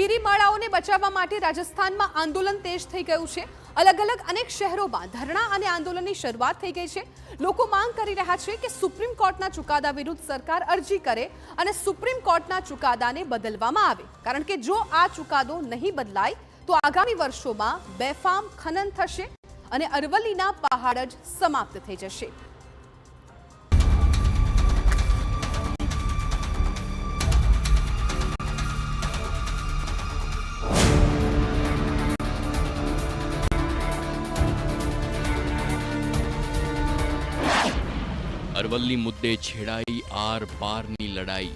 ગિરિમાળાઓને બચાવવા માટે રાજસ્થાનમાં આંદોલન તેજ થઈ ગયું છે। અલગ અલગ અનેક શહેરોમાં ધરણા અને આંદોલનની શરૂઆત થઈ ગઈ છે। લોકો માંગ કરી રહ્યા છે કે સુપ્રીમ કોર્ટના ચુકાદા વિરુદ્ધ સરકાર અરજી કરે અને સુપ્રીમ કોર્ટના ચુકાદાને બદલવામાં આવે, કારણ કે જો આ ચુકાદો નહીં બદલાય તો આગામી વર્ષોમાં બેફામ ખનન થશે અને અરવલ્લીના પહાડ જ સમાપ્ત થઈ જશે। અરવલ્લી મુદ્દે છેડાઈ આર પારની લડાઈ।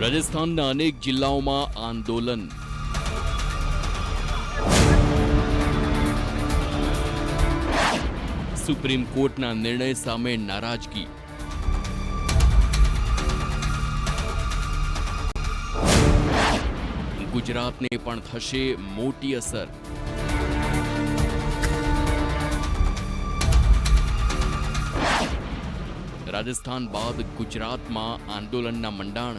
રાજસ્થાનના અનેક જિલ્લાઓમાં આંદોલન। સુપ્રીમ કોર્ટના નિર્ણય સામે નારાજગી। ગુજરાતને પણ થશે મોટી અસર। રાજસ્થાન બાદ ગુજરાતમાં આંદોલનના મંડાણ।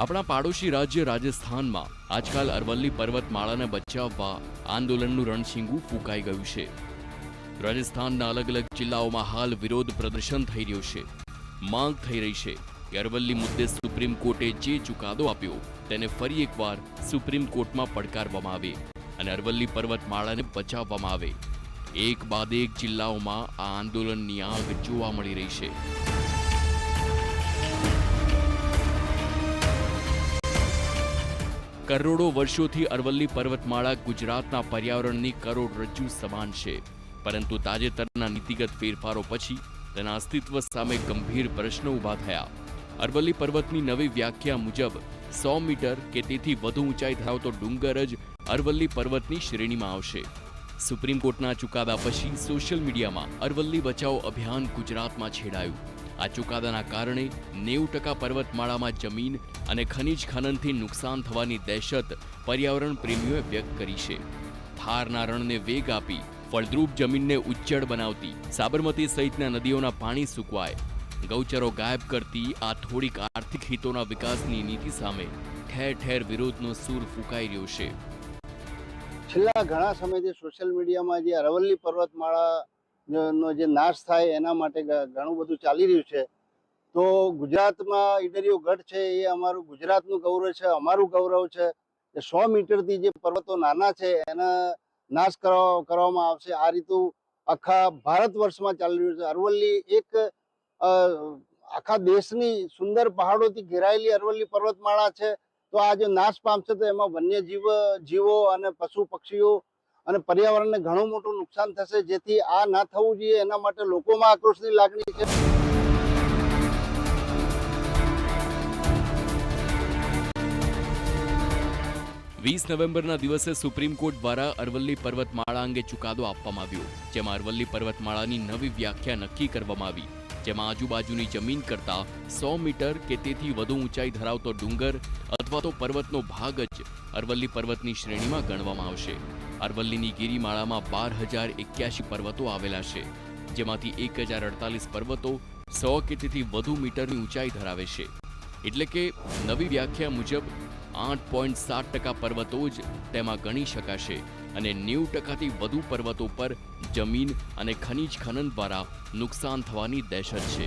આપણા પાડોશી રાજ્ય રાજસ્થાનમાં આજકાલ અરવલ્લી પર્વતમાળાને બચાવવા આંદોલનનું રણશીંગું ફૂંકાઈ ગયું છે। રાજસ્થાનના અલગ અલગ જિલ્લાઓમાં હાલ વિરોધ પ્રદર્શન થઈ રહ્યું છે। માંગ થઈ રહી છે કે અરવલ્લી મુદ્દે સુપ્રીમ કોર્ટે જે ચુકાદો આપ્યો તેને ફરી એકવાર સુપ્રીમ કોર્ટમાં પડકારવામાં આવે અને અરવલ્લી પર્વતમાળાને બચાવવામાં આવે। એક બાદ એક જિલ્લાઓમાં આ આંદોલનની આગ જોવા મળી રહી છે। કરોડો વર્ષોથી અરવલ્લી પર્વતમાળા ગુજરાતના પર્યાવરણની કરોડરજ્જુ સમાન છે, પરંતુ તાજેતરના નીતિગત ફેરફારો પછી તેના અસ્તિત્વ સામે ગંભીર પ્રશ્નો ઊભા થયા। અરવલ્લી પર્વતની નવી વ્યાખ્યા મુજબ 100 મીટર કે તેથી વધુ ઊંચાઈ ધરાવતો ડુંગર જ અરવલ્લી પર્વતની શ્રેણીમાં આવશે। સુપ્રીમ કોર્ટના ચુકાદા પછી સોશિયલ મીડિયામાં અરવલ્લી બચાવો અભિયાન ગુજરાતમાં છેડાયું। આ ચુકાદાના કારણે 90% પર્વતમાળામાં જમીન અને ખનીજ ખનનથી નુકસાન થવાની દહેશત પર્યાવરણ પ્રેમીઓએ વ્યક્ત કરી છે। થારના રણને વેગ આપી ફળદ્રુપ જમીનને ઉજ્જડ બનાવતી સાબરમતી સહિતના નદીઓના પાણી સૂકવાય, ગૌચરો ગાયબ કરતી આ થોડીક આર્થિક હિતોના વિકાસની નીતિ સામે ઠેર ઠેર વિરોધનો સૂર ફૂંકાઈ રહ્યો છે। છેલ્લા ઘણા સમયથી સોશિયલ મીડિયામાં જે અરવલ્લી પર્વતમાળાનો જે નાશ થાય એના માટે ઘણું બધું ચાલી રહ્યું છે। તો ગુજરાતમાં ઈડરિયો ગઢ છે એ અમારું ગુજરાતનું ગૌરવ છે, અમારું ગૌરવ છે કે 100 મીટરથી જે પર્વતો નાના છે એના નાશ કરવામાં આવશે। આ રીતું આખા ભારત વર્ષમાં ચાલી રહ્યું છે। અરવલ્લી એક આખા દેશની સુંદર પહાડોથી ઘેરાયેલી અરવલ્લી પર્વતમાળા છે, તો આ જો નાશ પામશે તો એમાં જીવો અને પશુ પક્ષીઓ અને પર્યાવરણને ઘણું મોટું નુકસાન થશે, જેથી આ ના થવું જોઈએ એના માટે લોકોમાં આક્રોશની લાગણી છે। નવેમ્બરના દિવસે સુપ્રીમ કોર્ટ દ્વારા અરવલ્લી પર્વતમાળા અંગે ચુકાદો આપવામાં આવ્યો, જેમાં અરવલ્લી પર્વતમાળાની નવી વ્યાખ્યા નક્કી કરવામાં આવી, જેમાં આજુબાજુની જમીન કરતાં 100 મીટર કે તેથી વધુ ઊંચાઈ ધરાવતો ડુંગર અથવા તો પર્વતનો ભાગ જ અરવલ્લી પર્વતની શ્રેણીમાં ગણવામાં આવશે। અરવલ્લીની ગિરિમાળામાં 12,081 પર્વતો આવેલા છે, જેમાંથી 1,048 પર્વતો 100 કે તેથી વધુ મીટરની ઊંચાઈ ધરાવે છે। એટલે કે નવી વ્યાખ્યા મુજબ 8.7% પર્વતો જ તેમાં ગણી શકાશે અને 90%થી વધુ પર્વતો પર જમીન અને ખનીજ ખનન દ્વારા નુકસાન થવાની દહેશત છે।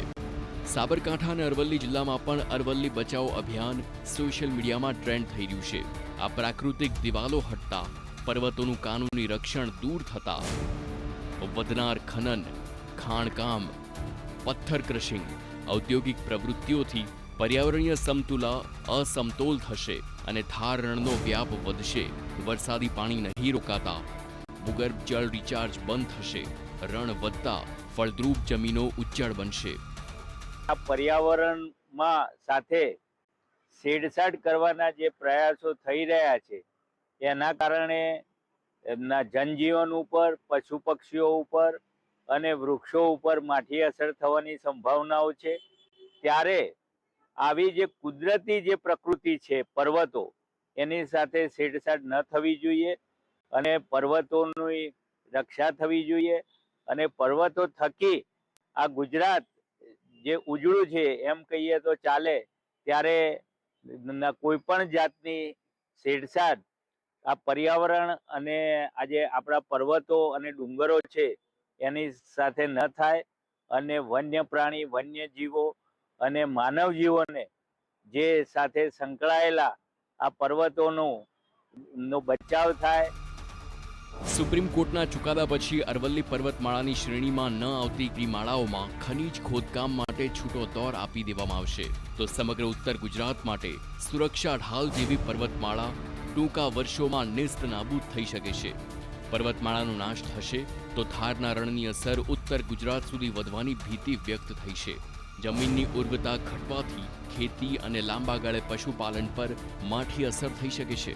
સાબરકાંઠા અને અરવલ્લી જિલ્લામાં પણ અરવલ્લી બચાવો અભિયાન સોશિયલ મીડિયામાં ટ્રેન્ડ થઈ રહ્યું છે। આ પ્રાકૃતિક દિવાલો હટતા પર્વતોનું કાનૂની રક્ષણ દૂર થતા વધનાર ખનન, ખાણકામ, પથ્થર ક્રશિંગ, ઔદ્યોગિક પ્રવૃત્તિઓથી પર્યાવરણીય અસમતોલ થશે અને થાર રણનો વ્યાપ વધશે। વરસાદી પાણી નહીં રોકાતા ભૂગર્ભ જળ રિચાર્જ બંધ થશે, રણ વધતા ફળદ્રુપ જમીનો ઉજ્જડ બનશે। આ પર્યાવરણમાં સાથે છેડછાડ કરવાના જે પ્રયાસો થઈ રહ્યા છે એના કારણે એમના જનજીવન ઉપર, પશુ પક્ષીઓ ઉપર અને વૃક્ષો ઉપર માઠી અસર થવાની સંભાવનાઓ છે। ત્યારે આવી જે કુદરતી જે પ્રકૃતિ છે પર્વતો, એની સાથે છેડછાડ ન થવી જોઈએ અને પર્વતોની રક્ષા થવી જોઈએ અને પર્વતો થકી આ ગુજરાત જે ઉજળું છે એમ કહીએ તો ચાલે, ત્યારે કોઈ પણ જાતની છેડછાડ આ પર્યાવરણ અને આજે આપણા પર્વતો અને ડુંગરો છે એની સાથે ન થાય અને વન્ય પ્રાણી, વન્ય જીવો અને માનવ જીવોને જે સાથે સંકળાયેલા આ પર્વતોનો બચાવ થાય. સુપ્રીમ કોર્ટના ચુકાદા પછી અરવલ્લી પર્વતમાળાની શ્રેણીમાં ન આવતી ગિરિમાળાઓમાં ખનીજ ખોદકામ માટે છૂટો દોર આપી દેવામાં આવશે તો સમગ્ર ઉત્તર ગુજરાત માટે સુરક્ષા ઢાલ જેવી પર્વતમાળા ટૂંકા વર્ષોમાં નેસ્ત નાબૂદ થઈ શકે છે. પર્વતમાળાનો નાશ થશે તો થારના રણની અસર ઉત્તર ગુજરાત સુધી વધવાની ભીતિ વ્યક્ત થઈ છે. જમીનની ઉર્વરતા ઘટવાથી ખેતી અને લાંબા ગાળે પશુપાલન પર માઠી અસર થઈ શકે છે.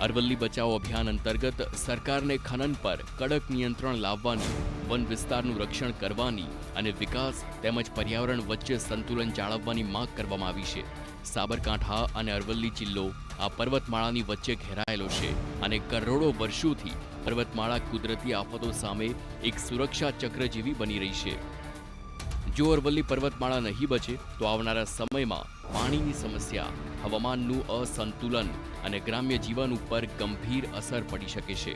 અરવલ્લી બચાવો અભિયાન અંતર્ગત સરકારને ખનન પર કડક નિયંત્રણ લાવવાની, વન વિસ્તારનું રક્ષણ કરવાની અને વિકાસ તેમજ પર્યાવરણ વચ્ચે સંતુલન જાળવવાની માંગ કરવામાં આવી છે. સાબરકાંઠા અને અરવલ્લી જિલ્લો આ પર્વતમાળાની વચ્ચે ઘેરાયેલો છે અને કરોડો વર્ષોથી પર્વતમાળા કુદરતી આફતો સામે એક સુરક્ષા ચક્ર જેવી બની રહી છે. જો અરવલ્લી પર્વતમાળા નહીં બચે તો આવનારા સમયમાં પાણીની સમસ્યા, હવામાનનું અસંતુલન અને ગ્રામ્ય જીવન ઉપર ગંભીર અસર પડી શકે છે.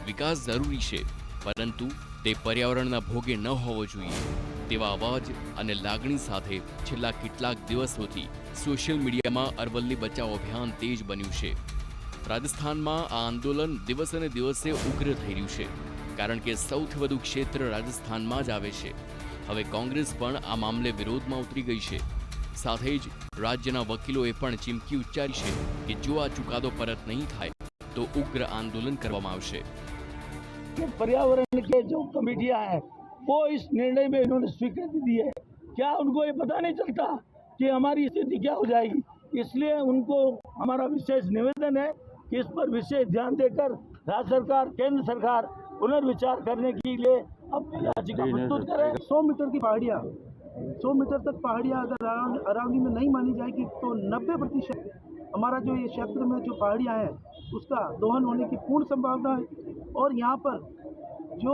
વિકાસ જરૂરી છે, પરંતુ તે પર્યાવરણના ભોગે ન હોવો જોઈએ તેવા અવાજ અને લાગણી સાથે છેલ્લા કેટલાક દિવસોથી સોશિયલ મીડિયામાં અરવલ્લી બચાવો અભિયાન તેજ બન્યું છે. રાજસ્થાનમાં આ આંદોલન દિવસે ને દિવસે ઉગ્ર થઈ રહ્યું છે, કારણ કે સૌથી વધુ ક્ષેત્ર રાજસ્થાનમાં જ આવે છે. હવે કોંગ્રેસ પણ આ મામલે વિરોધમાં ઉતરી ગઈ છે. સાથે જ રાજ્યના વકીલોએ પણ ચીમકી ઉચ્ચારી છે કે જો આ ચુકાદો પરત નહીં થાય તો ઉગ્ર આંદોલન કરવામાં આવશે. पर्यावरण के जो कमेटियां हैं वो इस निर्णय में इन्होंने स्वीकृति दी है. क्या उनको ये पता नहीं चलता कि हमारी स्थिति क्या हो जाएगी? इसलिए उनको हमारा विशेष निवेदन है कि इस पर विशेष ध्यान देकर राज्य सरकार, केंद्र सरकार पुनर्विचार करने के लिए अपनी याचिका प्रस्तुत करें. 100 मीटर की पहाड़ियाँ, 100 मीटर तक पहाड़ियाँ अगर अरावली में नहीं मानी जाएगी तो 90% हमारा जो ये क्षेत्र में जो पहाड़ियाँ हैं उसका दोहन होने की पूर्ण संभावना है. और यहाँ पर जो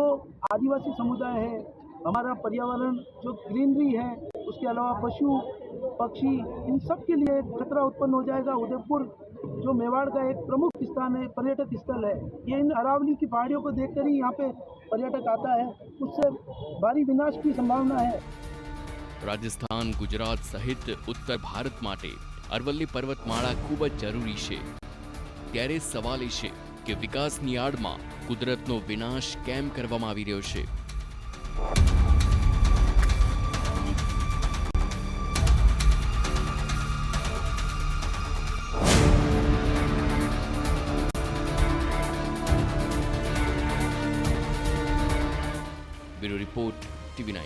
आदिवासी समुदाय है, हमारा पर्यावरण जो ग्रीनरी है, उसके अलावा पशु पक्षी, इन सब के लिए खतरा उत्पन्न हो जाएगा. उदयपुर जो मेवाड़ का एक प्रमुख स्थान है, पर्यटक स्थल है, ये इन अरावली की पहाड़ियों को देखकर ही यहाँ पे पर्यटक आता है. उससे भारी विनाश की संभावना है. રાજસ્થાન, ગુજરાત સહિત ઉત્તર ભારત માટે અરવલ્લી પર્વતમાળા ખૂબ જ જરૂરી છે. ત્યારે સવાલ એ છે કે વિકાસની આડમાં કુદરતનો વિનાશ કેમ કરવામાં આવી રહ્યો છે? Bureau report, TV9.